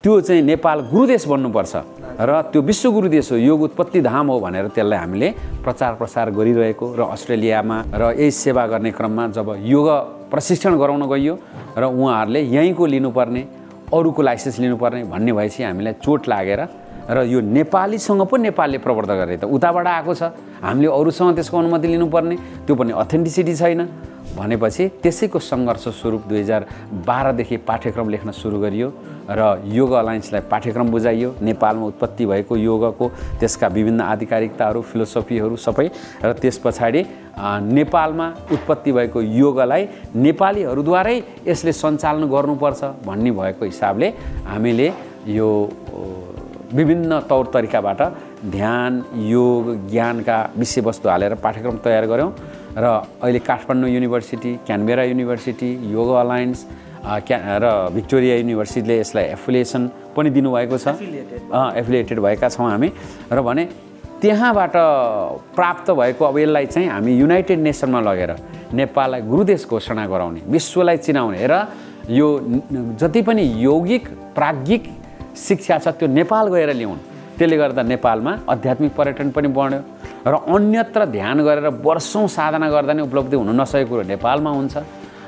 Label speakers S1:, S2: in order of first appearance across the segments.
S1: त्यो चाहिँ नेपाल गुरुदेश बन्नुपर्छ र त्यो विश्व गुरुदेश हो, योग उत्पत्ति धाम हो भनेर त्यसलाई हामीले प्रचार प्रसार गरिरहेको र अस्ट्रेलियामा र यही सेवा गर्ने क्रममा जब योग प्रशिक्षण गराउन गइयो र उहाँहरूले यहीँको लिनुपर्ने, अरूको लाइसेन्स लिनुपर्ने भन्ने भएपछि हामीलाई चोट लागेर र यो नेपालीसँग पो नेपालले प्रवर्तन गरे त उताबाट आएको छ, हामीले अरूसँग त्यसको अनुमति लिनुपर्ने, त्यो पनि अथेन्टिसिटी छैन भनेपछि त्यसैको सङ्घर्ष स्वरूप 2012देखि पाठ्यक्रम लेख्न सुरु गरियो र योग अलायन्सलाई पाठ्यक्रम बुझाइयो। नेपालमा उत्पत्ति भएको योगको त्यसका विभिन्न आधिकारिकताहरू, फिलोसफीहरू सबै र त्यस पछाडि नेपालमा उत्पत्ति भएको योगलाई नेपालीहरूद्वारै यसले सञ्चालन गर्नुपर्छ भन्ने भएको हिसाबले हामीले यो विभिन्न तौर तरिकाबाट ध्यान, योग, ज्ञानका विषयवस्तु हालेर पाठ्यक्रम तयार गऱ्यौँ र अहिले काठमाडौँ युनिभर्सिटी, क्यानबेरा युनिभर्सिटी, योग अलायन्स र भिक्टोरिया युनिभर्सिटीले यसलाई एफिलिएसन पनि दिनुभएको छ, एफिलिएटेड भएका छौँ हामी र भने त्यहाँबाट प्राप्त भएको अब यसलाई चाहिँ हामी युनाइटेड नेसनमा लगेर नेपाललाई गुरुदेश घोषणा गराउने, विश्वलाई चिनाउने र यो जति पनि यौगिक प्राज्ञिक शिक्षा छ त्यो नेपाल गएर ल्याउनु। त्यसले गर्दा नेपालमा आध्यात्मिक पर्यटन पनि बढ्यो र अन्यत्र ध्यान गरेर वर्षौँ साधना गर्दा नै उपलब्धि हुन नसकेको कुरो नेपालमा हुन्छ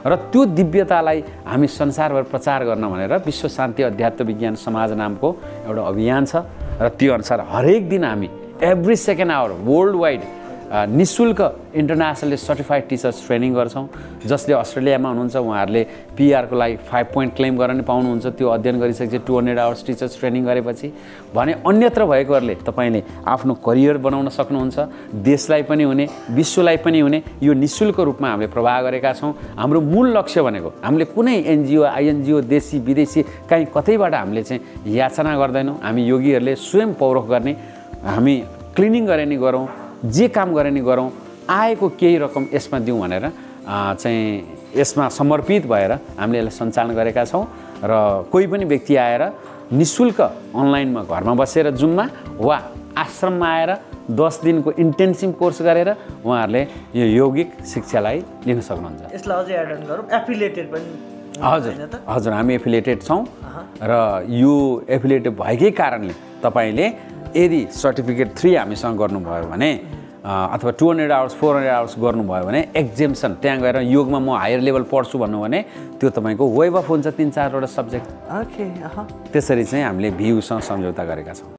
S1: र त्यो दिव्यतालाई हामी संसारभर प्रचार गर्न भनेर विश्व शान्ति अध्यात्म विज्ञान समाज नामको एउटा अभियान छ र त्यो अनुसार हरेक दिन हामी every second hour world wide निःशुल्क इन्टरनेसनली सर्टिफाइड टिचर्स ट्रेनिङ गर्छौँ। जसले अस्ट्रेलियामा हुनुहुन्छ उहाँहरूले पिआरको लागि 5 पोइन्ट क्लेम गर्न पाउनुहुन्छ, त्यो अध्ययन गरिसकेपछि 200 आवर्स टिचर्स ट्रेनिङ गरेपछि भने अन्यत्र भएकोहरूले तपाईँले आफ्नो करियर बनाउन सक्नुहुन्छ, देशलाई पनि हुने, विश्वलाई पनि हुने यो निःशुल्क रूपमा हामीले प्रवाह गरेका छौँ। हाम्रो मूल लक्ष्य भनेको हामीले कुनै एनजिओ, आइएनजिओ, देशी विदेशी कहीँ कतैबाट हामीले चाहिँ याचना गर्दैनौँ। हामी योगीहरूले स्वयं पौरख गर्ने, हामी क्लिनिङ गरे नि गरौँ, जे काम गरे नि गरौँ, आएको केही रकम यसमा दिउँ भनेर चाहिँ यसमा समर्पित भएर हामीले यसलाई सञ्चालन गरेका छौँ र कोही पनि व्यक्ति आएर निःशुल्क अनलाइनमा घरमा बसेर जुममा वा आश्रममा आएर 10 दिनको इन्टेन्सिभ कोर्स गरेर उहाँहरूले यो यौगिक शिक्षालाई लिन सक्नुहुन्छ।
S2: यसलाई अझै एड अन गरौँ, एफिलिएटेड पनि
S1: हजुर हामी एफिलिएटेड छौँ र यो एफिलिएटेड भएकै कारणले तपाईँले यदि सर्टिफिकेट 3 हामीसँग गर्नुभयो भने अथवा 200 आवर्स 400 आवर्स गर्नुभयो भने एक्जेम्सन, त्यहाँ गएर योगमा म हायर लेभल पढ्छु भन्नु भने त्यो तपाईँको वेभ अफ हुन्छ 3-4 वटा सब्जेक्ट। त्यसरी चाहिँ हामीले भ्यूसँग सम्झौता गरेका छौँ।